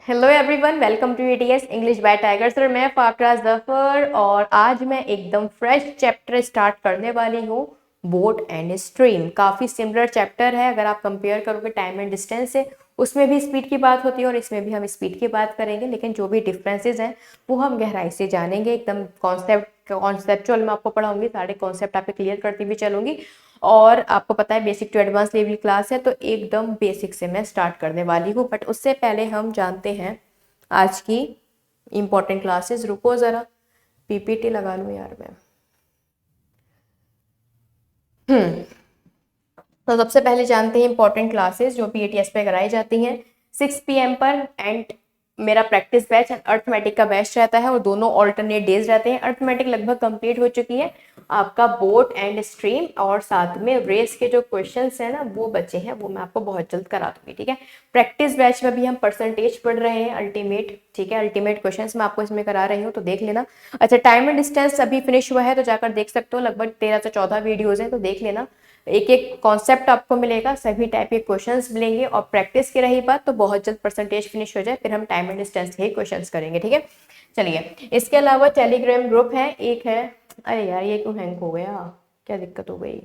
Hello everyone, welcome to ATS English by Tiger sir. मैं फाकरा जफर और आज मैं एकदम फ्रेश चैप्टर स्टार्ट करने वाली हूँ। बोट एंड स्ट्रीम काफ़ी सिमिलर चैप्टर है। अगर आप कंपेयर करोगे टाइम एंड डिस्टेंस से, उसमें भी स्पीड की बात होती है और इसमें भी हम स्पीड की बात करेंगे, लेकिन जो भी डिफरेंसेस हैं वो हम गहराई से जानेंगे। एकदम कॉन्सेप्चुअल में आपको पढ़ाऊंगी, सारे कॉन्सेप्ट आप क्लियर करती हुई चलूंगी। और आपको पता है basic to advance level class है, तो एकदम बेसिक से मैं स्टार्ट करने वाली हूँ। बट उससे पहले हम जानते हैं आज की इम्पोर्टेंट क्लासेस। रुको ज़रा, पीपीटी लगा लूँ यार मैं। तो सबसे पहले जानते हैं इंपॉर्टेंट क्लासेस जो पीएटीएस पे कराई जाती हैं 6 PM पर। एंड मेरा प्रैक्टिस बैच एंड अर्थमेटिक का बैच रहता है और दोनों ऑल्टरनेट डेज रहते हैं। अर्थमेटिक लगभग कंप्लीट हो चुकी है आपका बोट एंड स्ट्रीम, और साथ में रेस के जो क्वेश्चंस हैं ना वो बचे हैं, वो मैं आपको बहुत जल्द करा दूंगी। ठीक है, प्रैक्टिस बैच में भी हम परसेंटेज पढ़ रहे हैं अल्टीमेट। ठीक है, अल्टीमेट क्वेश्चंस मैं आपको इसमें करा रही हूँ, तो देख लेना। अच्छा, टाइम एंड डिस्टेंस अभी फिनिश हुआ है तो जाकर देख सकते हो, लगभग 13 से 14 वीडियोज हैं, तो देख लेना। एक एक कॉन्सेप्ट आपको मिलेगा, सभी टाइप के क्वेश्चंस मिलेंगे। और प्रैक्टिस की रही बात, तो बहुत जल्द परसेंटेज फिनिश हो जाए फिर हम टाइम एंड डिस्टेंस के ही क्वेश्चंस करेंगे। ठीक है, चलिए। इसके अलावा टेलीग्राम ग्रुप है, एक है। अरे यार, ये क्यों हैंग हो गया, क्या दिक्कत हो गई?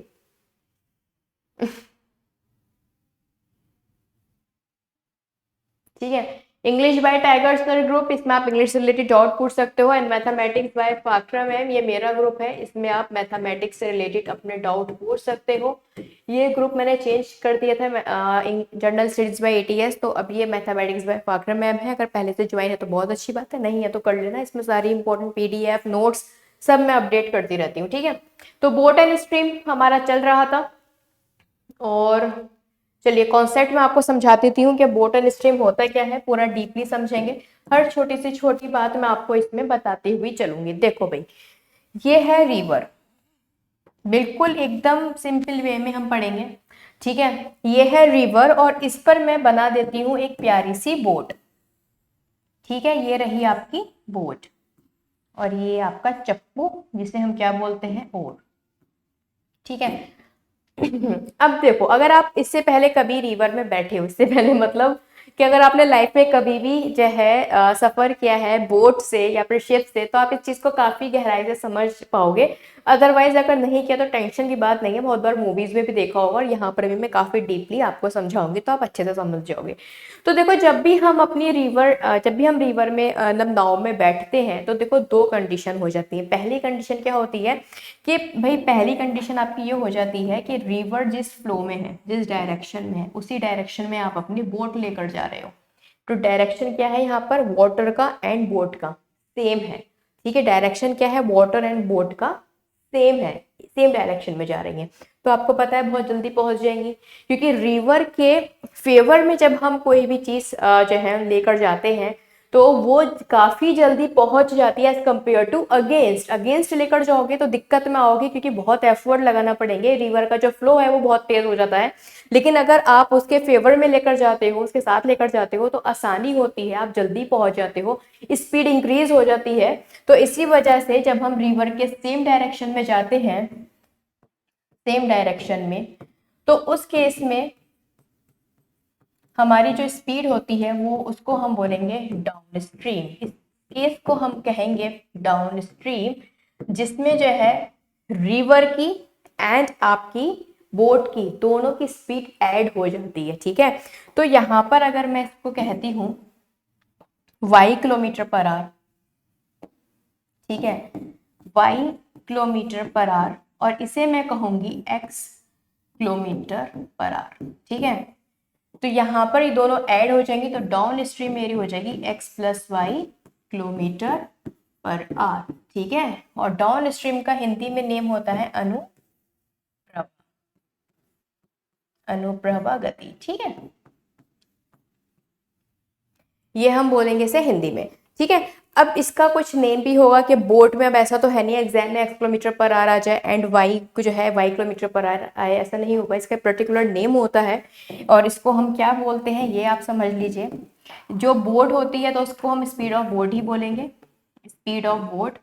ठीक है, English by Tiger sir group, इसमें आप इंग्लिश से रिलेटेड डाउट पूछ सकते हो। एंड मैथमेटिक्स बाय फाकरा मैम, ये मेरा ग्रुप है, इसमें आप मैथमेटिक्स से रिलेटेड अपने डाउट पूछ सकते हो। ये ग्रुप मैंने चेंज कर दिया था जनरल स्टडीज बाय एटीएस, तो अब ये मैथमेटिक्स बाय फाकरा मैम है। अगर पहले से ज्वाइन है तो बहुत अच्छी बात है, नहीं है तो कर लेना। इसमें सारी इंपॉर्टेंट पीडीएफ नोट्स सब मैं अपडेट करती रहती हूँ। ठीक है, तो बोट एंड स्ट्रीम हमारा चल रहा था। और चलिए, कॉन्सेप्ट में आपको समझा देती हूँ कि बोट एंड स्ट्रीम होता क्या है, पूरा डीपली समझेंगे। हर छोटी से छोटी बात मैं आपको इसमें बताती हुई चलूंगी। देखो भाई, ये है रिवर, बिल्कुल एकदम सिंपल वे में हम पढ़ेंगे। ठीक है, ये है रिवर और इस पर मैं बना देती हूँ एक प्यारी सी बोट। ठीक है, ये रही आपकी बोट और ये आपका चप्पू, जिसे हम क्या बोलते हैं, ओर। ठीक है, अब देखो, अगर आप इससे पहले कभी रिवर में बैठे हो, इससे पहले मतलब कि अगर आपने लाइफ में कभी भी जो है सफर किया है बोट से या फिर शिप से, तो आप इस चीज को काफी गहराई से समझ पाओगे। अदरवाइज अगर नहीं किया तो टेंशन की बात नहीं है, बहुत बार मूवीज में भी देखा होगा, और यहाँ पर भी मैं काफी डीपली आपको समझाऊंगी तो आप अच्छे से समझ जाओगे। तो देखो, जब भी हम रिवर में मतलब नाव में बैठते हैं, तो देखो दो कंडीशन हो जाती है। पहली कंडीशन क्या होती है कि भाई, पहली कंडीशन आपकी ये हो जाती है कि रिवर जिस फ्लो में है, जिस डायरेक्शन में है, उसी डायरेक्शन में आप अपनी बोट लेकर जा रहे हो। तो डायरेक्शन क्या है यहाँ पर, वाटर का एंड बोट का सेम है। ठीक है, डायरेक्शन क्या है, वाटर एंड बोट का सेम है, सेम डायरेक्शन में जा रही है, तो आपको पता है बहुत जल्दी पहुंच जाएंगी। क्योंकि रिवर के फेवर में जब हम कोई भी चीज जो है लेकर जाते हैं, तो वो काफी जल्दी पहुंच जाती है as compare to against. Against लेकर जाओगे तो दिक्कत में आओगे, क्योंकि बहुत एफर्ट लगाना पड़ेंगे, रिवर का जो फ्लो है वो बहुत तेज हो जाता है। लेकिन अगर आप उसके फेवर में लेकर जाते हो, उसके साथ लेकर जाते हो, तो आसानी होती है, आप जल्दी पहुंच जाते हो, स्पीड इंक्रीज हो जाती है। तो इसी वजह से जब हम रिवर के सेम डायरेक्शन में जाते हैं, सेम डायरेक्शन में, तो उस केस में हमारी जो स्पीड होती है वो, उसको हम बोलेंगे डाउन स्ट्रीम। इस केस को हम कहेंगे डाउन स्ट्रीम, जिसमें जो है रिवर की एंड आपकी बोट की दोनों की स्पीड ऐड हो जाती है। ठीक है, तो यहां पर अगर मैं इसको कहती हूँ y किलोमीटर पर आवर, ठीक है, y किलोमीटर पर आवर, और इसे मैं कहूंगी x किलोमीटर पर आवर। ठीक है, तो यहाँ पर ये दोनों ऐड हो जाएंगी, तो डाउन स्ट्रीम मेरी हो जाएगी x plus Y kilometre per hour. ठीक है, और डाउन स्ट्रीम का हिंदी में नेम होता है अनुप्रभा, अनुप्रभा गति। ठीक है, ये हम बोलेंगे इसे हिंदी में। ठीक है, अब इसका कुछ नेम भी होगा कि बोट में, अब ऐसा तो है नहीं एग्जाम में x किलोमीटर पर आवर आ जाए एंड y को जो है y किलोमीटर पर आवर आए, ऐसा नहीं होगा, इसका पर्टिकुलर नेम होता है। और इसको हम क्या बोलते हैं ये आप समझ लीजिए। जो बोट होती है तो उसको हम स्पीड ऑफ बोट ही बोलेंगे, स्पीड ऑफ बोट,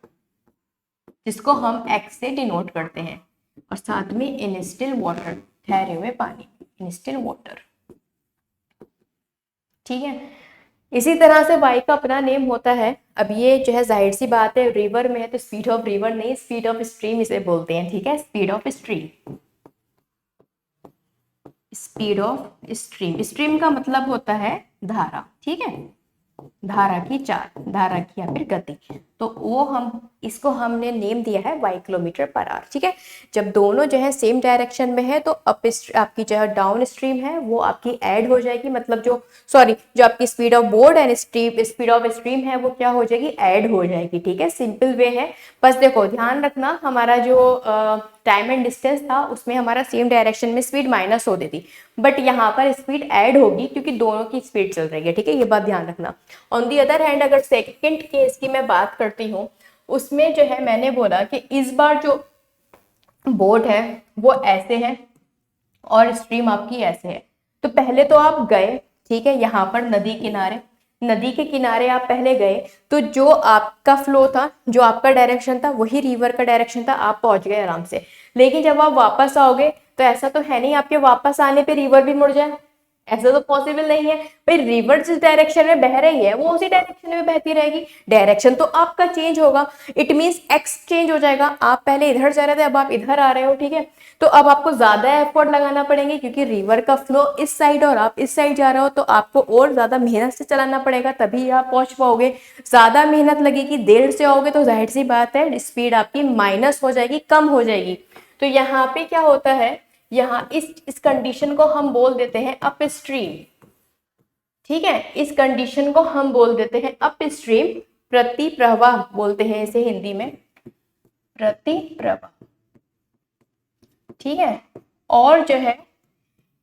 जिसको हम x से डिनोट करते हैं। और साथ में इन स्टिल वाटर, ठहरे हुए पानी, इन स्टिल वाटर। ठीक है, इसी तरह से वाई का अपना नेम होता है। अब ये जो है जाहिर सी बात है, रिवर में है तो स्पीड ऑफ रिवर नहीं, स्पीड ऑफ स्ट्रीम इसे बोलते हैं, ठीक है, speed of stream. Speed of stream, stream का मतलब होता है धारा, ठीक है, धारा की चाल, धारा की या फिर गति। तो वो हम इसको हमने नेम दिया है वाई किलोमीटर पर आवर, ठीक है। जब दोनों जो है सेम डायरेक्शन में है तो आपकी जो है डाउन स्ट्रीम है वो आपकी ऐड हो जाएगी, मतलब जो आपकी speed of board and speed of stream है वो क्या हो जाएगी, ऐड हो जाएगी, ठीक है, सिंपल वे है। बस देखो ध्यान रखना, हमारा जो टाइम एंड डिस्टेंस था उसमें हमारा सेम डायरेक्शन में स्पीड माइनस हो देती, बट यहाँ पर स्पीड ऐड होगी क्योंकि दोनों की स्पीड चल रही है, ठीक है, ये बात ध्यान रखना। ऑन दी अदर हैंड अगर सेकंड केस की मैं बात करती हूँ, उसमें जो है मैंने बोला कि इस बार जो बोट है वो ऐसे है और स्ट्रीम आपकी ऐसे है। तो पहले तो आप गए, ठीक है, यहाँ पर नदी किनारे, नदी के किनारे आप पहले गए तो जो आपका फ्लो था, जो आपका डायरेक्शन था वही रिवर का डायरेक्शन था, आप पहुंच गए आराम से। लेकिन जब आप वापस आओगे तो ऐसा तो है नहीं आपके वापस आने पे रिवर भी मुड़ जाए, ऐसा तो पॉसिबल नहीं है भाई। रिवर जिस डायरेक्शन में बह रही है वो उसी डायरेक्शन में बहती रहेगी, डायरेक्शन तो आपका चेंज होगा, इट मींस एक्स चेंज हो जाएगा। आप पहले इधर जा रहे थे, अब आप इधर आ रहे हो, ठीक है, तो अब आपको ज्यादा एफर्ट लगाना पड़ेंगे क्योंकि रिवर का फ्लो इस साइड और आप इस साइड जा रहे हो, तो आपको और ज्यादा मेहनत से चलाना पड़ेगा तभी आप पहुंच पाओगे। ज्यादा मेहनत लगेगी, देर से आओगे तो जाहिर सी बात है स्पीड आपकी माइनस हो जाएगी, कम हो जाएगी। तो यहाँ पे क्या होता है, यहाँ इस कंडीशन को हम बोल देते हैं अप स्ट्रीम, ठीक है, इस कंडीशन को हम बोल देते हैं अप स्ट्रीम, प्रति प्रवाह बोलते हैं इसे हिंदी में, प्रति प्रवाह, ठीक है। और जो है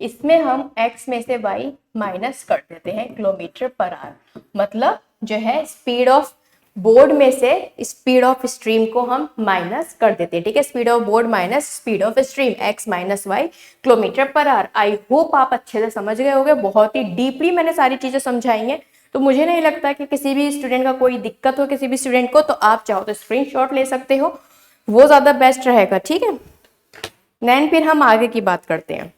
इसमें हम x में से y माइनस कर देते हैं किलोमीटर पर आवर, मतलब जो है स्पीड ऑफ बोर्ड में से स्पीड ऑफ स्ट्रीम को हम माइनस कर देते हैं, ठीक है, speed of board minus speed of stream, x minus Y kilometre per hour. I hope आप अच्छे से समझ गए होंगे, बहुत ही डीपली मैंने सारी चीजें समझाई हैं, तो मुझे नहीं लगता कि किसी भी स्टूडेंट का कोई दिक्कत हो, किसी भी स्टूडेंट को, तो आप चाहो तो स्क्रीनशॉट ले सकते हो, वो ज्यादा बेस्ट रहेगा, ठीक है। देन फिर हम आगे की बात करते हैं।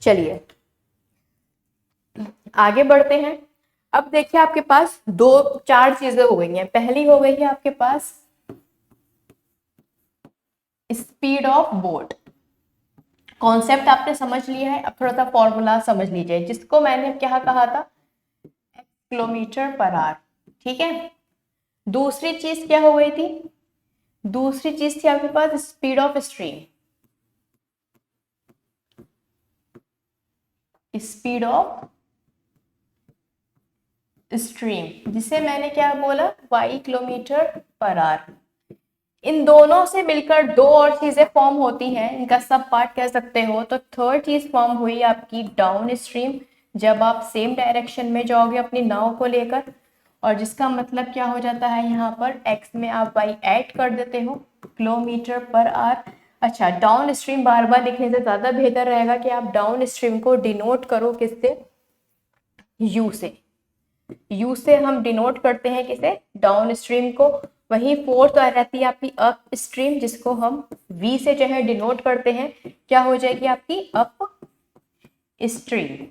चलिए आगे बढ़ते हैं। अब देखिए आपके पास दो चार चीजें हो गई हैं। पहली हो गई है आपके पास स्पीड ऑफ बोट, कॉन्सेप्ट आपने समझ लिया है, अब थोड़ा सा फॉर्मूला समझ लीजिए, जिसको मैंने क्या कहा था, किलोमीटर पर आवर, ठीक है। दूसरी चीज क्या हो गई थी, दूसरी चीज थी आपके पास speed of stream, speed of stream, जिसे मैंने क्या बोला, वाई किलोमीटर पर आवर। इन दोनों से मिलकर दो और चीजें फॉर्म होती हैं, इनका सब पार्ट कह सकते हो। तो थर्ड चीज फॉर्म हुई आपकी डाउन स्ट्रीम, जब आप सेम डायरेक्शन में जाओगे अपनी नाव को लेकर, और जिसका मतलब क्या हो जाता है, यहाँ पर x में आप y ऐड कर देते हो किलोमीटर पर आवर। अच्छा, डाउन स्ट्रीम बार बार लिखने से ज्यादा बेहतर रहेगा कि आप डाउन स्ट्रीम को डिनोट करो किससे, u से। यू से हम डिनोट करते हैं किसे, डाउन स्ट्रीम को। वही फोर्थ आ रहती है आपकी अप स्ट्रीम, जिसको हम वी से जो है डिनोट करते हैं, क्या हो जाएगी आपकी अप स्ट्रीम।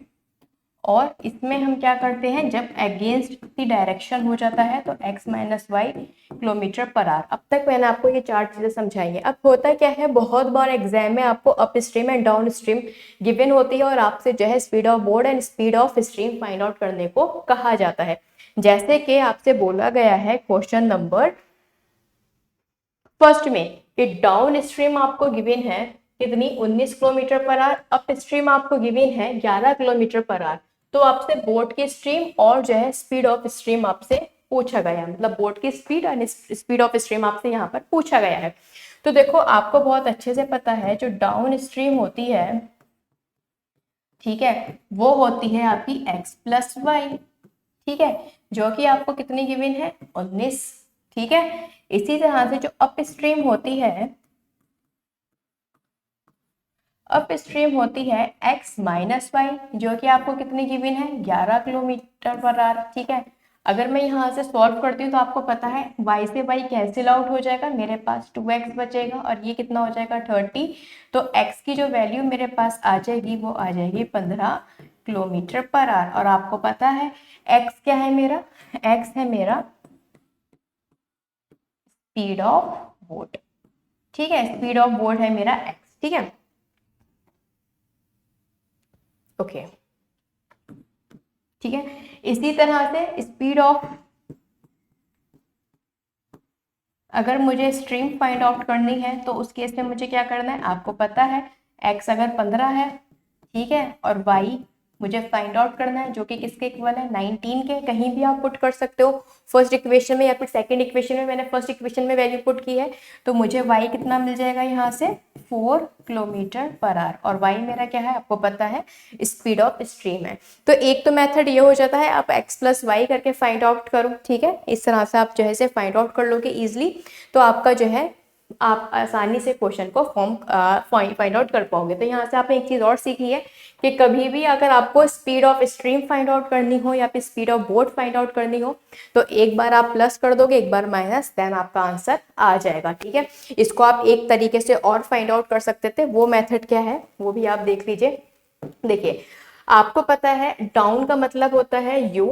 और इसमें हम क्या करते हैं, जब अगेंस्ट की डायरेक्शन हो जाता है तो x minus Y kilometre per hour. अब तक मैंने आपको ये चार चीजें समझाई हैं। अब होता क्या है, बहुत बार एग्जाम में आपको up stream and down stream given होती है और आपसे जो है speed of board and speed of stream find out करने को कहा जाता है। जैसे कि आपसे बोला गया है क्वेश्चन नंबर फर्स्ट में कि डाउन स्ट्रीम आपको गिवन है कितनी, 19 kilometre per our, up stream आपको गिवन है 11 किलोमीटर पर आवर। तो आपसे बोट की स्ट्रीम और जो है स्पीड ऑफ स्ट्रीम आपसे पूछा गया है, मतलब बोट की speed and speed of stream आपसे यहाँ पर पूछा गया है। तो देखो आपको बहुत अच्छे से पता है जो डाउन स्ट्रीम होती है, ठीक है, वो होती है आपकी x प्लस वाई, ठीक है, जो कि आपको कितनी गिवन है, 19, ठीक है। इसी तरह से जो अप स्ट्रीम होती है, अप स्ट्रीम होती है x माइनस वाई, जो कि आपको कितनी गिवन है, 11 किलोमीटर पर आवर, ठीक है। अगर मैं यहाँ से सॉल्व करती हूँ तो आपको पता है y से y कैंसिल आउट हो जाएगा, मेरे पास 2x बचेगा और ये कितना हो जाएगा 30। तो x की जो वैल्यू मेरे पास आ जाएगी वो आ जाएगी 15 किलोमीटर पर आवर। और आपको पता है x क्या है मेरा, x है मेरा स्पीड ऑफ बोट। ठीक है, स्पीड ऑफ बोट है मेरा x। ठीक है, ओके ठीक है। इसी तरह से स्पीड ऑफ, अगर मुझे स्ट्रीम फाइंड आउट करनी है तो उस केस में मुझे क्या करना है, आपको पता है x अगर 15 है, ठीक है, और y मुझे फाइंड आउट करना है जो कि किसके इक्वल है 19 के। कहीं भी आप पुट कर सकते हो, फर्स्ट इक्वेशन में या फिर सेकंड इक्वेशन में। मैंने फर्स्ट इक्वेशन में वैल्यू पुट की है तो मुझे y कितना मिल जाएगा यहाँ से 4 किलोमीटर पर आवर। और y मेरा क्या है आपको पता है स्पीड ऑफ स्ट्रीम है। तो एक तो मेथड ये हो जाता है, आप x प्लस वाई करके फाइंड आउट करो। ठीक है, इस तरह से आप जो है फाइंड आउट कर लोगे इजिली, तो आपका जो है आप आसानी से क्वेश्चन को फाइंड आउट कर पाओगे। तो यहाँ से आपने एक चीज़ और सीखी है कि कभी भी अगर आपको speed of stream find out करनी हो या फिर speed of boat find out करनी हो तो एक बार आप प्लस कर दोगे, एक बार माइनस, देन आपका आंसर आ जाएगा। ठीक है, इसको आप एक तरीके से और फाइंड आउट कर सकते थे, वो मेथड क्या है वो भी आप देख लीजिए। देखिए, आपको पता है डाउन का मतलब होता है u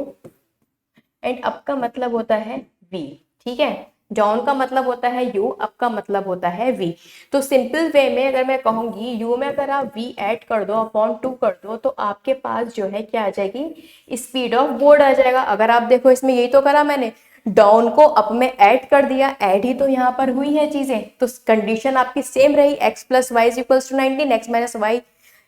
एंड अप का मतलब होता है v। ठीक है, डाउन का मतलब होता है u, अप का मतलब होता है v। तो सिंपल वे में अगर मैं कहूंगी u में अगर आप v ऐड कर दो अपॉन 2 कर दो तो आपके पास जो है क्या आ जाएगी स्पीड ऑफ बोट आ जाएगा। अगर आप देखो इसमें यही तो करा मैंने, डाउन को अप में ऐड कर दिया, ऐड ही तो यहाँ पर हुई है चीजें, तो कंडीशन आपकी सेम रही, x plus Y is equals to 19, x minus Y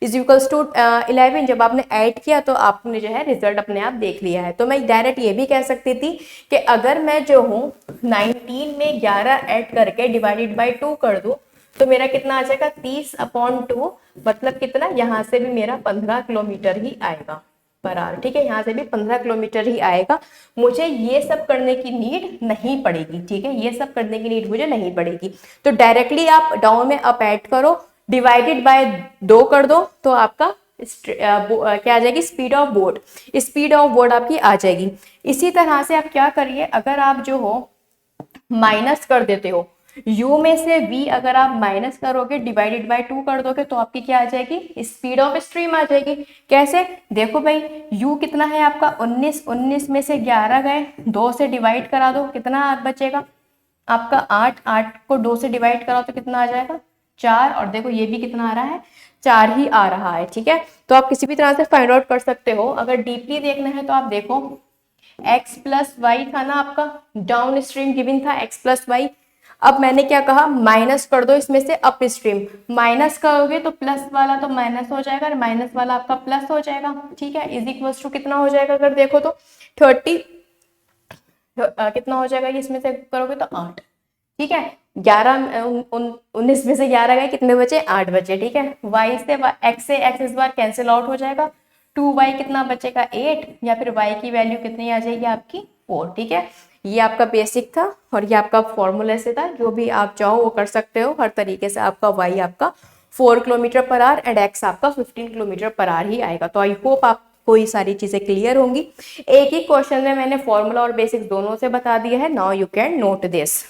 is equals to 11। जब आपने ऐड किया तो आपने जो है रिजल्ट अपने आप देख लिया है। तो मैं डायरेक्ट ये भी कह सकती थी कि अगर मैं जो हूँ 19 में 11 ऐड करके डिवाइडेड बाई 2 कर दूं तो मेरा कितना आ जाएगा 30/2, मतलब कितना, यहाँ से भी मेरा 15 किलोमीटर ही आएगा पर आवर। ठीक है, यहाँ से भी 15 किलोमीटर ही आएगा, मुझे ये सब करने की नीड नहीं पड़ेगी। ठीक है, ये सब करने की नीड मुझे नहीं पड़ेगी। तो डायरेक्टली आप डाउन में अप ऐड करो, डिवाइडेड बाय 2 कर दो तो आपका क्या आ जाएगी speed of boat, speed of boat आपकी आ जाएगी। इसी तरह से आप क्या करिए, अगर आप जो हो माइनस कर देते हो u में से v, अगर आप माइनस करोगे डिवाइडेड बाय 2 कर दोगे तो आपकी क्या आ जाएगी स्पीड ऑफ स्ट्रीम आ जाएगी। कैसे, देखो भाई u कितना है आपका 19, 19 में से 11 गए, 2 से डिवाइड करा दो, कितना बचेगा आपका 8, 8 को 2 से डिवाइड कराओ तो कितना आ जाएगा 4, और देखो ये भी कितना आ रहा है 4 ही आ रहा है। ठीक है, तो आप किसी भी तरह से फाइंड आउट कर सकते हो। अगर डीपली देखना है तो आप देखो x प्लस वाई था ना आपका, डाउन स्ट्रीम गिवन था x प्लस वाई। अब मैंने क्या कहा, माइनस कर दो इसमें से अप स्ट्रीम, माइनस करोगे तो प्लस वाला तो माइनस हो जाएगा और माइनस वाला आपका प्लस हो जाएगा। ठीक है, इज इक्वल टू कितना हो जाएगा, अगर देखो तो 30 कितना हो जाएगा, इसमें से करोगे तो 8। ठीक है, 19 में से 11 गए, कितने बचे 8 बचे। ठीक है, y से x से x इस बार कैंसिल आउट हो जाएगा, 2y कितना बचेगा 8, या फिर y की वैल्यू कितनी आ जाएगी आपकी 4। ठीक है, ये आपका बेसिक था और ये आपका फॉर्मूले से था, जो भी आप चाहो वो कर सकते हो। हर तरीके से आपका y आपका 4 kilometre per our and x आपका 15 किलोमीटर पर आवर ही आएगा। तो आई होप आपको ये सारी चीजें क्लियर होंगी। एक ही क्वेश्चन में मैंने फॉर्मूला और बेसिक दोनों से बता दिया है। Now you can note this.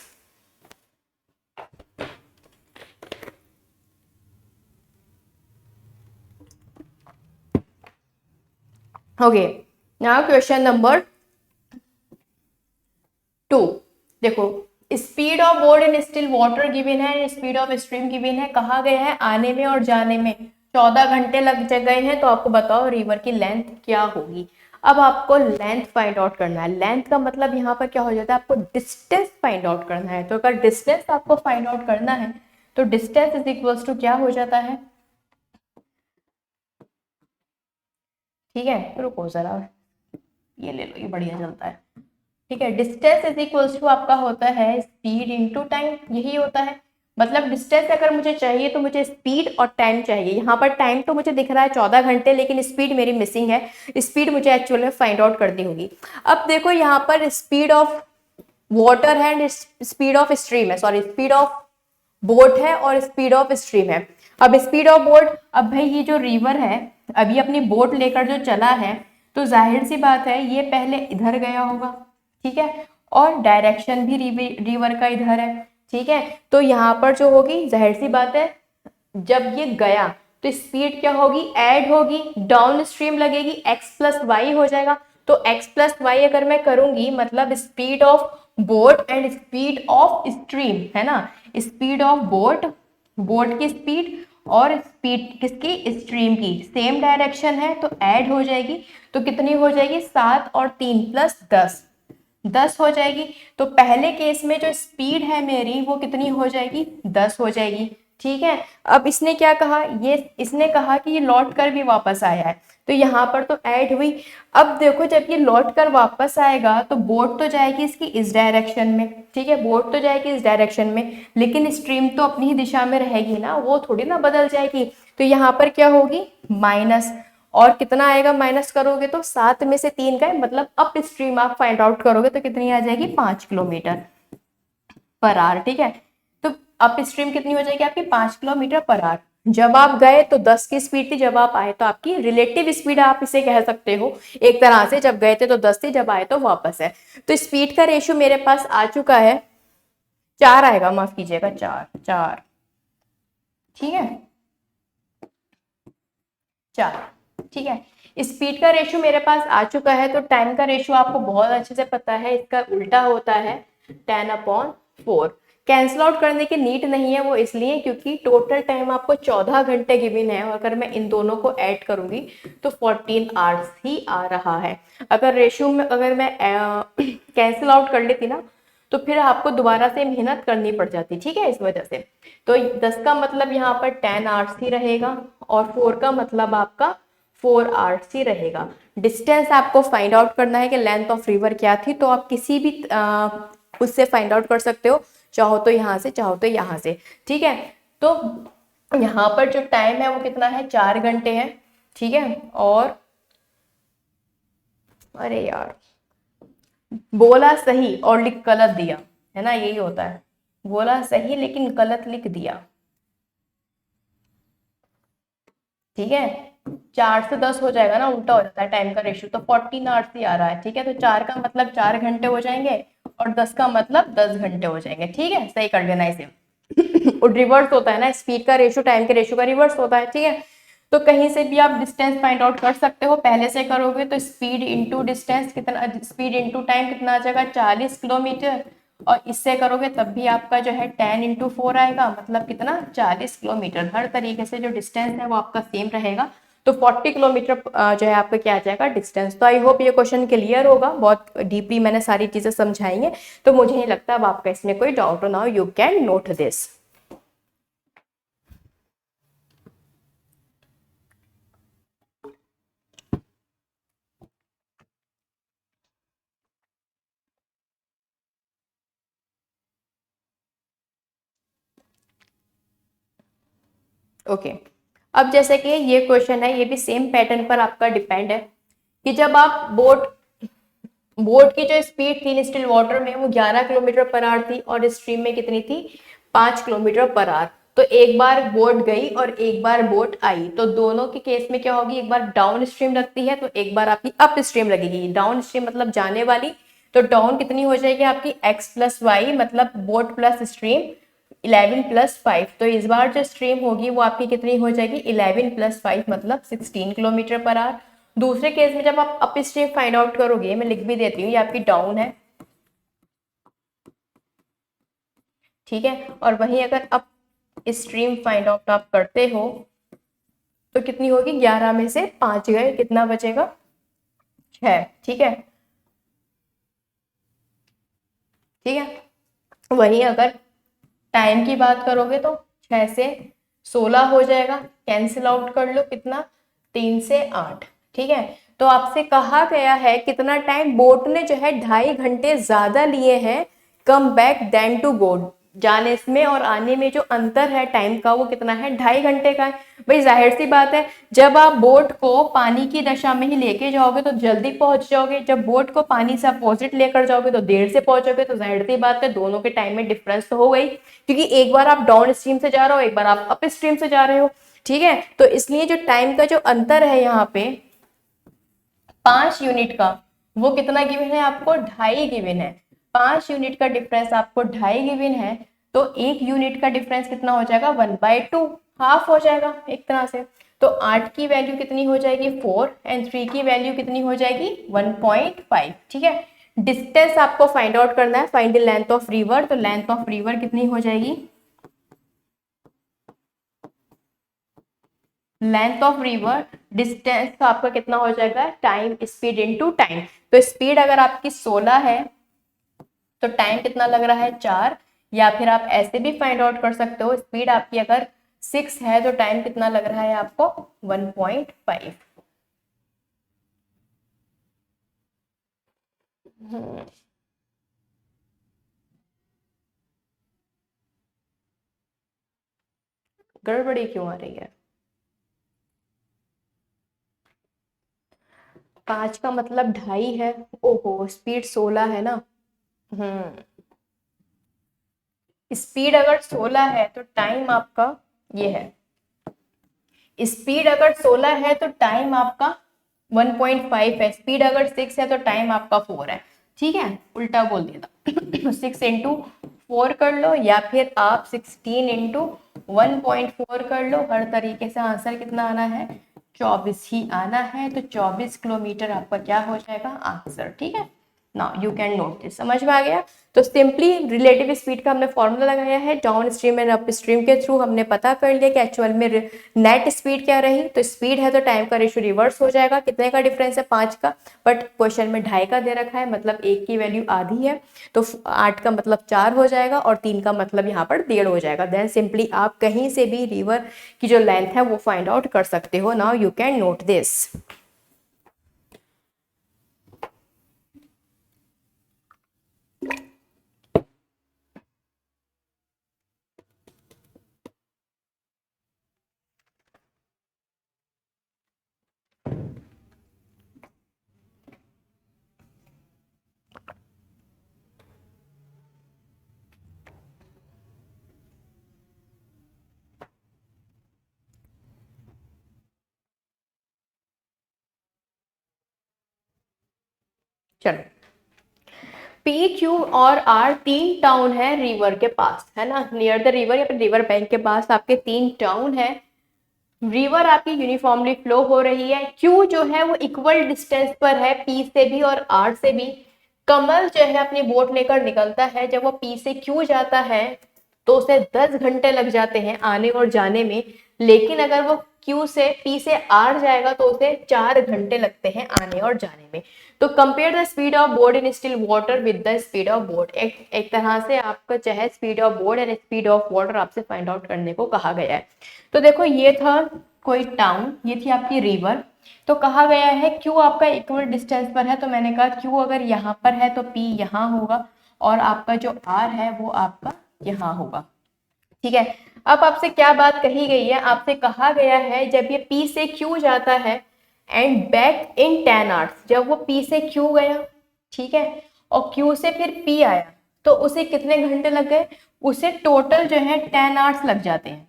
Okay, now question number 2। देखो, speed of boat in still water given है, स्पीड ऑफ स्ट्रीम गिवन है, कहा गया है आने में और जाने में 14 घंटे लग गए हैं, तो आपको बताओ रिवर की लेंथ क्या होगी। अब आपको लेंथ फाइंड आउट करना है। लेंथ का मतलब यहाँ पर क्या हो जाता है, आपको डिस्टेंस फाइंड आउट करना है। तो अगर डिस्टेंस आपको फाइंड आउट करना है तो डिस्टेंस इज इक्वल्स टू क्या हो जाता है, ठीक है, तो रुको जरा, ये ले लो, ये बढ़िया चलता है। ठीक है, डिस्टेंस इज इक्वल्स टू आपका होता है स्पीड इनटू टाइम, यही होता है। मतलब डिस्टेंस अगर मुझे चाहिए तो मुझे स्पीड और टाइम चाहिए। यहाँ पर टाइम तो मुझे दिख रहा है 14 घंटे, लेकिन स्पीड मेरी मिसिंग है, स्पीड मुझे एक्चुअल में फाइंड आउट करनी होगी। अब देखो यहाँ पर स्पीड ऑफ वाटर है एंड स्पीड ऑफ स्ट्रीम है, सॉरी स्पीड ऑफ बोट है और स्पीड ऑफ स्ट्रीम है। अब स्पीड ऑफ बोट, अब भाई ये जो रिवर है अभी अपनी बोट लेकर जो चला है तो जाहिर सी बात है ये पहले इधर गया होगा, ठीक है, और डायरेक्शन भी रिवर का इधर है, ठीक है। तो यहाँ पर जो होगी जाहिर सी बात है जब ये गया तो स्पीड क्या होगी, ऐड होगी, डाउन स्ट्रीम लगेगी, x प्लस वाई हो जाएगा। तो x प्लस वाई अगर मैं करूंगी मतलब speed of boat and speed of stream, है ना, स्पीड ऑफ बोट, बोट की स्पीड और स्पीड किसकी, स्ट्रीम की, सेम डायरेक्शन है तो ऐड हो जाएगी। तो कितनी हो जाएगी, 7 और 3 प्लस 10, 10 हो जाएगी। तो पहले केस में जो स्पीड है मेरी वो कितनी हो जाएगी, 10 हो जाएगी, ठीक है। अब इसने क्या कहा, ये इसने कहा कि ये लौट कर भी वापस आया है, तो यहाँ पर तो ऐड हुई। अब देखो जब ये लौट कर वापस आएगा तो बोट तो जाएगी इसकी इस डायरेक्शन में, ठीक है, बोट तो जाएगी इस डायरेक्शन में, लेकिन स्ट्रीम तो अपनी ही दिशा में रहेगी ना, वो थोड़ी ना बदल जाएगी। तो यहाँ पर क्या होगी, माइनस, और कितना आएगा माइनस करोगे तो 7 में से 3 का है, मतलब अप स्ट्रीम आप फाइंड आउट करोगे तो कितनी आ जाएगी, 5 किलोमीटर पर आवर, ठीक है। तो अप स्ट्रीम कितनी हो जाएगी आपकी, 5 किलोमीटर पर आवर। जब आप गए तो 10 की स्पीड थी, जब आप आए तो आपकी रिलेटिव स्पीड आप इसे कह सकते हो एक तरह से, जब गए थे तो 10 थी, जब आए तो वापस है। तो स्पीड का रेशियो मेरे पास आ चुका है 4 आएगा, माफ कीजिएगा 4, 4, ठीक है, 4, ठीक है। स्पीड का रेशियो मेरे पास आ चुका है। तो टाइम का रेशियो आपको बहुत अच्छे से पता है, इसका उल्टा होता है 10/4। कैंसिल आउट करने की नीड नहीं है, वो इसलिए क्योंकि टोटल टाइम आपको 14 घंटे गिवन है, और अगर मैं इन दोनों को ऐड करूंगी तो 14 आवर्स ही आ रहा है। अगर रेशियो में अगर मैं कैंसिल आउट कर लेती ना तो फिर आपको दोबारा से मेहनत करनी पड़ जाती, ठीक है, इस वजह से। तो 10 का मतलब यहाँ पर 10 आवर्स ही रहेगा, और 4 का मतलब आपका 4 आवर्स ही रहेगा। डिस्टेंस आपको फाइंड आउट करना है कि लेंथ ऑफ रिवर क्या थी, तो आप किसी भी उससे फाइंड आउट कर सकते हो, चाहो तो यहाँ से, चाहो तो यहाँ से, ठीक है। तो यहाँ पर जो टाइम है वो कितना है, 4 घंटे है, ठीक है। और अरे यार, बोला सही और लिख गलत दिया, है ना, यही होता है, बोला सही लेकिन गलत लिख दिया, ठीक है। 4 से 10 हो जाएगा ना, उल्टा हो जाता है टाइम का रेशियो, तो 14 आवर्स ही आ रहा है, ठीक है। तो 4 का मतलब 4 घंटे हो जाएंगे और 10 का मतलब 10 घंटे हो जाएंगे, ठीक है, सही कर लेना इसे। और रिवर्स होता है ना, स्पीड का रेशियो टाइम के रेशियो का रिवर्स होता है, ठीक है। तो कहीं से भी आप डिस्टेंस फाइंड आउट कर सकते हो, पहले से करोगे तो स्पीड इंटू डिस्टेंस कितना, स्पीड इंटू टाइम कितना आ जाएगा, 40 किलोमीटर, और इससे करोगे तब भी आपका जो है 10 × 4 आएगा, मतलब कितना, 40 किलोमीटर। हर तरीके से जो डिस्टेंस है वो आपका सेम रहेगा। तो 40 किलोमीटर जो है आपका क्या आ जाएगा, डिस्टेंस। तो आई होप ये क्वेश्चन क्लियर होगा, बहुत डीपली मैंने सारी चीजें समझाई हैं, तो मुझे नहीं लगता अब आपका इसमें कोई डाउट हो। Now you can note this. Okay, अब जैसे कि ये क्वेश्चन है, ये भी सेम पैटर्न पर आपका डिपेंड है कि जब आप बोट की जो स्पीड थी स्टिल वाटर में वो 11 किलोमीटर पर आवर थी, और स्ट्रीम में कितनी थी, 5 किलोमीटर पर आवर। तो एक बार बोट गई और एक बार बोट आई, तो दोनों के केस में क्या होगी, एक बार डाउन स्ट्रीम लगती है तो एक बार आपकी अप स्ट्रीम लगेगी। डाउन स्ट्रीम मतलब जाने वाली, तो डाउन कितनी हो जाएगी आपकी, x प्लस वाई, मतलब बोट प्लस स्ट्रीम 11 + 5। तो इस बार जो स्ट्रीम होगी वो आपकी कितनी हो जाएगी, 11 + 5 मतलब 16 किलोमीटर पर आवर। दूसरे केस में जब आप अप स्ट्रीम फाइंड आउट करोगे, मैं लिख भी देती हूँ, ये आपकी डाउन है, ठीक है। और वहीं अगर अप स्ट्रीम फाइंड आउट आप करते हो तो कितनी होगी, 11 में से 5 गए, कितना बचेगा, 6, ठीक है, ठीक है। वहीं अगर टाइम की बात करोगे तो 6 से 16 हो जाएगा, कैंसिल आउट कर लो, कितना, 3 से 8, ठीक है। तो आपसे कहा गया है कितना टाइम, बोट ने जो है 2.5 घंटे ज्यादा लिए हैं come back then to go, जाने में और आने में जो अंतर है टाइम का वो कितना है, 2.5 घंटे का है। भाई जाहिर सी बात है, जब आप बोट को पानी की दशा में ही लेके जाओगे तो जल्दी पहुंच जाओगे, जब बोट को पानी से अपोजिट लेकर जाओगे तो देर से पहुंचोगे। तो जाहिर सी बात है दोनों के टाइम में डिफरेंस तो हो गई, क्योंकि एक बार आप डाउन स्ट्रीम से जा रहे हो, एक बार आप अप स्ट्रीम से जा रहे हो, ठीक है। तो इसलिए जो टाइम का जो अंतर है यहाँ पे 5 यूनिट का, वो कितना गिवन है आपको, 2.5 गिवन है। 5 यूनिट का डिफरेंस आपको 2.5 गिवन है, तो 1 यूनिट का डिफरेंस कितना हो जाएगा, 1/2, हाफ हो जाएगा एक तरह से। तो 8 की वैल्यू कितनी हो जाएगी, 4, एंड 3 की वैल्यू कितनी हो जाएगी, 1.5। ठीक है, डिस्टेंस आपको फाइंड आउट करना है, find the length of river. तो लेंथ ऑफ रिवर कितनी हो जाएगी, लेंथ ऑफ रिवर, डिस्टेंस तो आपका कितना हो जाएगा, टाइम स्पीड इनटू टाइम। तो स्पीड अगर आपकी 16 है तो टाइम कितना लग रहा है, 4। या फिर आप ऐसे भी फाइंड आउट कर सकते हो, स्पीड आपकी अगर 6 है तो टाइम कितना लग रहा है आपको, 1.5। गड़बड़ी क्यों आ रही है, 5 का मतलब 2.5 है। ओहो, स्पीड 16 है ना। स्पीड अगर 16 है तो टाइम आपका ये है, स्पीड अगर 16 है तो टाइम आपका 1.5 है, स्पीड अगर 6 है तो टाइम आपका 4 है। ठीक है, उल्टा बोल दिया था। 6 इंटू 4 कर लो, या फिर आप 16 इंटू 1.4 कर लो, हर तरीके से आंसर कितना आना है, 24 ही आना है। तो 24 किलोमीटर आपका क्या हो जाएगा, आंसर। ठीक है, now you can note this, समझ में आ गया। तो सिंपली रिलेटिव स्पीड का हमने फॉर्मूला लगाया है, down stream and up stream के थ्रू हमने पता कर लिया कि एक्चुअल में नेट स्पीड क्या रही। तो स्पीड है तो टाइम का रेशियो रिवर्स हो जाएगा, कितने का डिफरेंस है, 5 का, बट क्वेश्चन में 2.5 का दे रखा है, मतलब 1 की वैल्यू आधी है, तो 8 का मतलब 4 हो जाएगा, और 3 का मतलब यहाँ पर 1.5 हो जाएगा। देन सिंपली आप कहीं से भी रिवर की जो लेंथ है वो फाइंड आउट कर सकते हो। Now you can note this. चलो, पी, क्यू और आर 3 टाउन है रिवर के पास, है ना, नियर द रिवर या फिर रिवर बैंक के पास आपके 3 टाउन है। रिवर आपकी यूनिफॉर्मली फ्लो हो रही है। क्यू जो है वो इक्वल डिस्टेंस पर है पी से भी और आर से भी। कमल जो है अपनी बोट लेकर निकलता है, जब वो पी से क्यू जाता है तो उसे 10 घंटे लग जाते हैं आने और जाने में, लेकिन अगर वो क्यू से पी से आर जाएगा तो उसे 4 घंटे लगते हैं आने और जाने में। तो compare the speed of boat in still water with the speed of boat. एक तरह से आपका चाहे speed of boat and speed of water आपसे फाइंड आउट करने को कहा गया है। तो देखो, ये था कोई टाउन, ये थी आपकी रिवर, तो कहा गया है क्यू आपका इक्वल डिस्टेंस पर है, तो मैंने कहा क्यू अगर यहाँ पर है तो पी यहाँ होगा, और आपका जो आर है वो आपका यहाँ होगा। ठीक है, अब आपसे क्या बात कही गई है, आपसे कहा गया है जब ये पी से क्यू जाता है एंड बैक इन 10 आवर्स, जब वो पी से क्यू गया, ठीक है, और क्यू से फिर पी आया, तो उसे कितने घंटे लग गए, उसे टोटल जो है 10 आवर्स लग जाते हैं,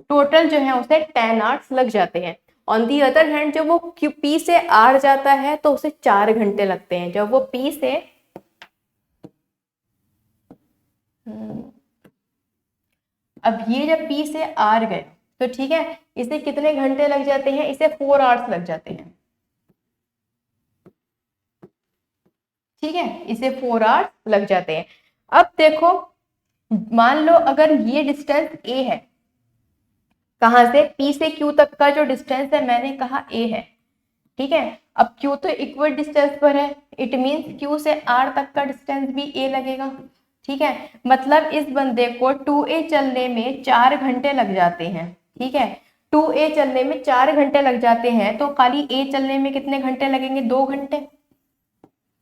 टोटल जो है उसे 10 आवर्स लग जाते हैं। ऑन दी अदर हैंड जब वो क्यू पी से आर जाता है तो उसे 4 घंटे लगते हैं। जब वो पी से अब ये जब पी से आर गए तो ठीक है, इसे कितने घंटे लग जाते हैं, इसे 4 आवर्स लग जाते हैं। ठीक है, इसे 4 आवर्स लग जाते हैं। अब देखो, मान लो अगर ये डिस्टेंस ए है, कहां से, पी से क्यू तक का जो डिस्टेंस है मैंने कहा ए है। ठीक है, अब क्यू तो इक्वल डिस्टेंस पर है, इट मीन्स क्यू से आर तक का डिस्टेंस भी ए लगेगा। ठीक है, मतलब इस बंदे को 2a चलने में 4 घंटे लग जाते हैं। ठीक है, 2a चलने में 4 घंटे लग जाते हैं, तो खाली ए चलने में कितने घंटे लगेंगे, 2 घंटे।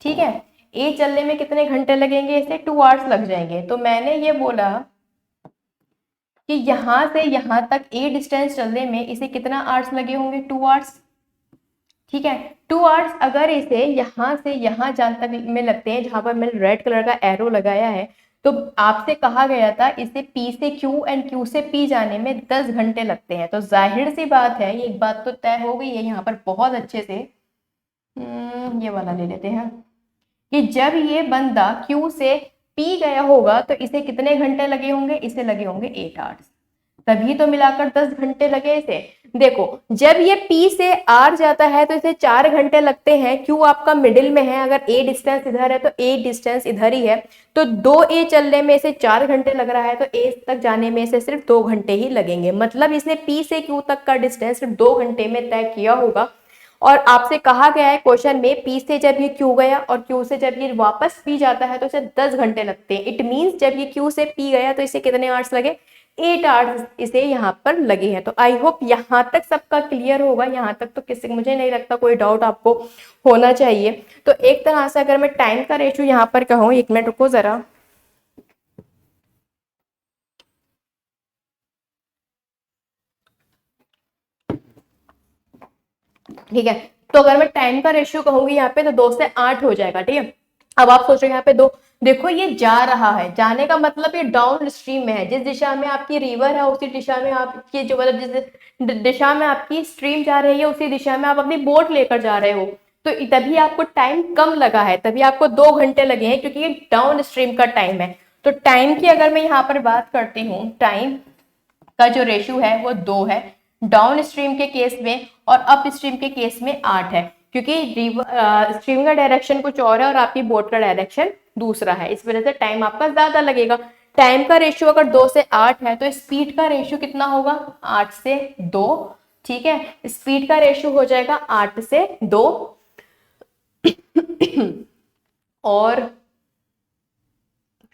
ठीक है, ए चलने में कितने घंटे लगेंगे, इसे 2 आवर्स लग जाएंगे। तो मैंने ये बोला कि यहां से यहां तक ए डिस्टेंस चलने में इसे कितना आवर्स लगे होंगे, 2 आवर्स। ठीक है, 2 आवर्स अगर इसे यहां से यहां जान तक में लगते हैं, जहां पर मैंने रेड कलर का एरो लगाया है, तो आपसे कहा गया था इसे पी से क्यू एंड क्यू से पी जाने में 10 घंटे लगते हैं। तो जाहिर सी बात है, ये एक बात तो तय हो गई है यहाँ पर बहुत अच्छे से ये वाला ले लेते हैं कि जब ये बंदा क्यू से पी गया होगा तो इसे कितने घंटे लगे होंगे, इसे लगे होंगे 8 आवर्स, तभी तो मिलाकर 10 घंटे लगे इसे। देखो जब ये पी से आर जाता है तो इसे 4 घंटे लगते हैं, क्यू आपका मिडिल में है, अगर ए डिस्टेंस इधर है तो ए डिस्टेंस इधर ही है, तो 2 ए चलने में इसे 4 घंटे लग रहा है, तो ए तक जाने में इसे सिर्फ 2 घंटे ही लगेंगे। मतलब इसने पी से क्यू तक का डिस्टेंस सिर्फ 2 घंटे में तय किया होगा। और आपसे कहा गया है क्वेश्चन में पी से जब ये क्यू गया और क्यू से जब ये वापस पी जाता है तो इसे 10 घंटे लगते हैं। इट मीन्स जब ये क्यू से पी गया तो इसे कितने आवर्स लगे, 8 आवर्स इसे यहाँ पर लगे हैं। तो आई होप यहाँ तक सबका क्लियर होगा, यहाँ तक तो किसी, मुझे नहीं लगता कोई डाउट आपको होना चाहिए। तो एक तरह से अगर मैं टाइम का रेशियो यहाँ पर कहूँ, 1 मिनट रुको जरा, ठीक है। तो अगर मैं टाइम का रेशियो कहूंगी यहाँ पे तो 2 से 8 हो जाएगा, ठीक है। अब आप सोच रहे हो यहाँ पे 2, देखो ये जा रहा है, जाने का मतलब ये डाउन स्ट्रीम में है, जिस दिशा में आपकी रिवर है उसी दिशा में आपकी जो मतलब जिस दिशा में आपकी स्ट्रीम जा रही है उसी दिशा में आप अपनी बोट लेकर जा रहे हो, तो तभी आपको टाइम कम लगा है, तभी आपको 2 घंटे लगे हैं, क्योंकि ये डाउन स्ट्रीम का टाइम है। तो टाइम की अगर मैं यहाँ पर बात करती हूँ, टाइम का जो रेशियो है वो 2 है डाउन स्ट्रीम के केस में, और अप स्ट्रीम के केस में 8 है, क्योंकि स्ट्रीम का डायरेक्शन कुछ और है और आपकी बोट का डायरेक्शन दूसरा है, इस वजह से टाइम आपका ज्यादा लगेगा। टाइम का रेशियो अगर 2 से 8 है तो स्पीड का रेशियो कितना होगा, 8 से 2, ठीक है। स्पीड का रेशियो हो जाएगा 8 से 2। और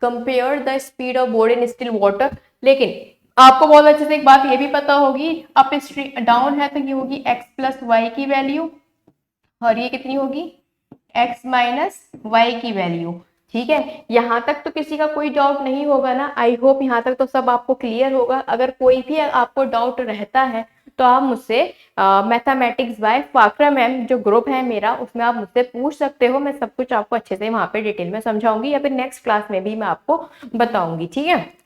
compare the speed of board in still water, लेकिन आपको बहुत अच्छे से एक बात ये भी पता होगी, अप स्ट्रीम डाउन है तो ये होगी x प्लस वाई की वैल्यू, और ये कितनी होगी x माइनस वाई की वैल्यू, ठीक है। यहाँ तक तो किसी का कोई डाउट नहीं होगा ना, आई होप यहाँ तक तो सब आपको क्लियर होगा। अगर कोई भी आपको डाउट रहता है तो आप मुझसे मैथमेटिक्स बाय फाकरा मैम जो ग्रुप है मेरा उसमें आप मुझसे पूछ सकते हो, मैं सब कुछ आपको अच्छे से वहां पे डिटेल में समझाऊंगी, या फिर नेक्स्ट क्लास में भी मैं आपको बताऊंगी, ठीक है।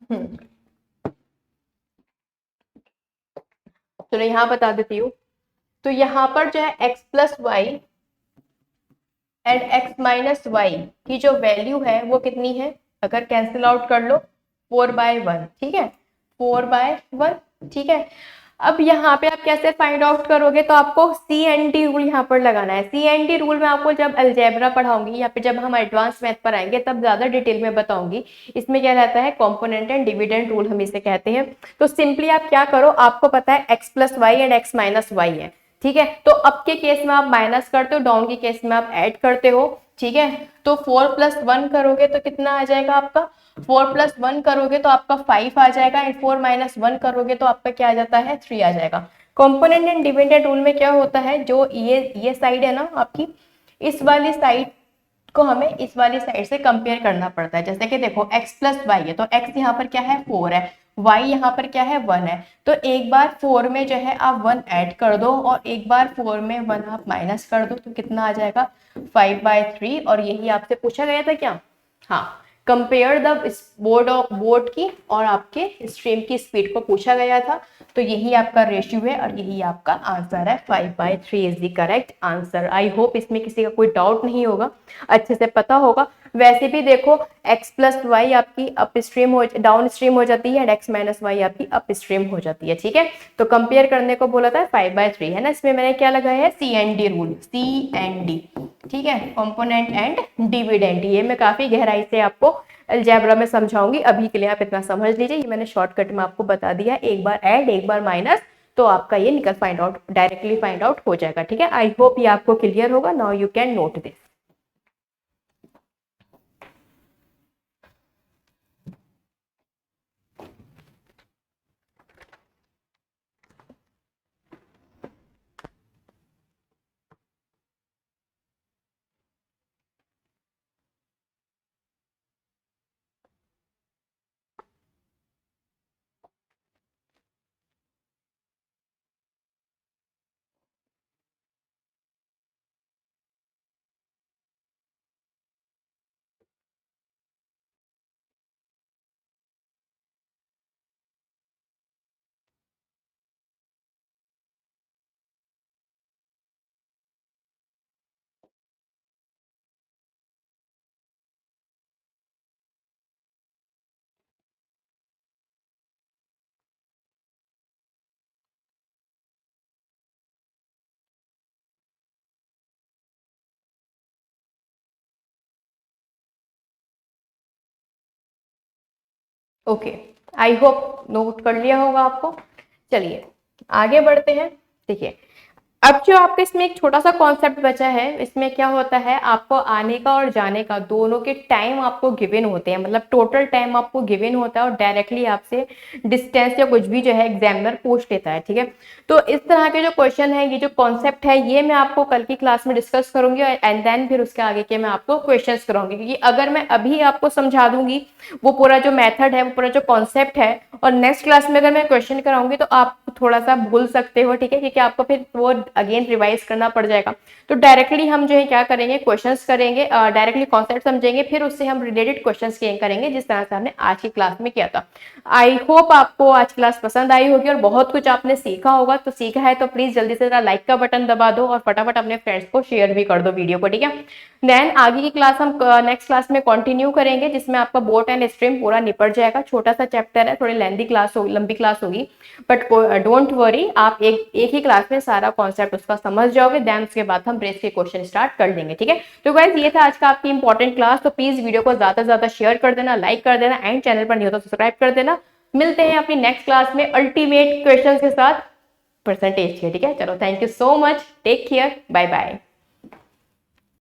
हम्म, चलो यहाँ बता देती हूँ। तो यहाँ पर जो है x plus Y and x minus Y की जो वैल्यू है वो कितनी है, अगर कैंसिल आउट कर लो 4/1, ठीक है, 4/1, ठीक है। अब यहाँ पे आप कैसे फाइंड आउट करोगे, तो आपको सी एन डी रूल यहाँ पर लगाना है। सी एन डी रूल में आपको जब अलजेब्रा पढ़ाऊंगी या फिर जब हम एडवांस मैथ पर आएंगे तब ज्यादा डिटेल में बताऊंगी। इसमें क्या रहता है, कॉम्पोनेंट एंड डिविडेंड रूल हम इसे कहते हैं। तो सिंपली आप क्या करो, आपको पता है X plus Y and X minus Y है, ठीक है। तो अप के केस में आप माइनस करते हो, डाउन के केस में आप ऐड करते हो, ठीक है। तो 4+1 करोगे तो कितना आ जाएगा आपका, 4+1 करोगे तो आपका 5 आ जाएगा, एंड 4-1 करोगे तो आपका क्या आ जाता है, 3 आ जाएगा। कॉम्पोनेंट एंड डिविडेंड रूल में क्या होता है, जो ये साइड है ना आपकी, इस वाली साइड को हमें इस वाली साइड से कंपेयर करना पड़ता है। जैसे कि देखो x प्लस वाई है तो x यहाँ पर क्या है 4 है, y यहाँ पर क्या है 1 है, तो एक बार 4 में जो है आप 1 ऐड कर दो और एक बार 4 में 1 आप माइनस कर दो, तो कितना आ जाएगा 5/3। और यही आपसे पूछा गया था क्या, हाँ, कंपेयर द बोर्ड की और आपके स्ट्रीम की स्पीड को पूछा गया था। तो यही आपका रेशियो है और यही आपका आंसर है, 5/3 is the correct answer. I hope इसमें किसी का कोई डाउट नहीं होगा, अच्छे से पता होगा। वैसे भी देखो x प्लस वाई आपकी अप स्ट्रीम हो डाउन स्ट्रीम हो जाती है, x माइनस वाई आपकी अप स्ट्रीम हो जाती है, ठीक है। तो कंपेयर करने को बोला था 5/3 है ना, इसमें मैंने क्या लगाया है, C N D rule, C N D, ठीक है, कंपोनेंट एंड डिविडेंड। ये मैं काफी गहराई से आपको अलजेब्रा में समझाऊंगी, अभी के लिए आप इतना समझ लीजिए, ये मैंने शॉर्टकट में आपको बता दिया, एक बार ऐड एक बार माइनस, तो आपका ये निकल find out directly find out हो जाएगा, ठीक है। आई होप ये आपको क्लियर होगा, now you can note this. Okay, I hope note कर लिया होगा आपको। चलिए आगे बढ़ते हैं। देखिए, अब जो आपके इसमें एक छोटा सा कॉन्सेप्ट बचा है, इसमें क्या होता है, आपको आने का और जाने का दोनों के टाइम आपको गिवन होते हैं, मतलब टोटल टाइम आपको गिवन होता है और डायरेक्टली आपसे डिस्टेंस या कुछ भी जो है एग्जामिनर पूछ लेता है, ठीक है। तो इस तरह के जो क्वेश्चन है, ये जो कॉन्सेप्ट है, ये मैं आपको कल की क्लास में डिस्कस करूंगी एंड देन फिर उसके आगे के मैं आपको क्वेश्चन कराऊंगी, क्योंकि अगर मैं अभी आपको समझा दूंगी वो पूरा जो मेथड है, वो पूरा जो कॉन्सेप्ट है, और नेक्स्ट क्लास में अगर मैं क्वेश्चन कराऊंगी तो आप थोड़ा सा भूल सकते हो, ठीक है, क्योंकि आपको फिर वो अगेन रिवाइज करना पड़ जाएगा। तो डायरेक्टली हम जो है क्या करेंगे, क्वेश्चंस करेंगे, डायरेक्टली कॉन्सेप्ट समझेंगे, फिर उससे हम रिलेटेड क्वेश्चंस करेंगे, जिस तरह से हमने आज की क्लास में किया था। आई होप आपको आज क्लास पसंद आई होगी और बहुत कुछ आपने सीखा होगा। तो सीखा है तो प्लीज जल्दी से लाइक का बटन दबा दो और फटाफट अपने फ्रेंड्स को शेयर भी कर दो वीडियो को, ठीक है। देन आगे की क्लास हम नेक्स्ट क्लास में कंटिन्यू करेंगे, जिसमें आपका बोट एंड स्ट्रीम पूरा निपट जाएगा। छोटा सा चैप्टर है, थोड़ी लेंदी क्लास होगी, लंबी क्लास होगी, बट डोंट वरी, आप एक ही क्लास में सारा कॉन्सेप्ट उसका समझ जाओगे। देन उसके बाद हम ब्रेस के क्वेश्चन स्टार्ट कर देंगे, ठीक है। तो गाइस ये था आज का आपकी इंपॉर्टेंट क्लास। तो प्लीज वीडियो को ज्यादा से ज्यादा शेयर कर देना, लाइक कर देना एंड चैनल पर नहीं हो तो सब्सक्राइब कर देना। मिलते हैं अपनी नेक्स्ट क्लास में अल्टीमेट क्वेश्चंस के साथ परसेंटेज के, ठीक है। चलो, thank you so much, take care, bye bye.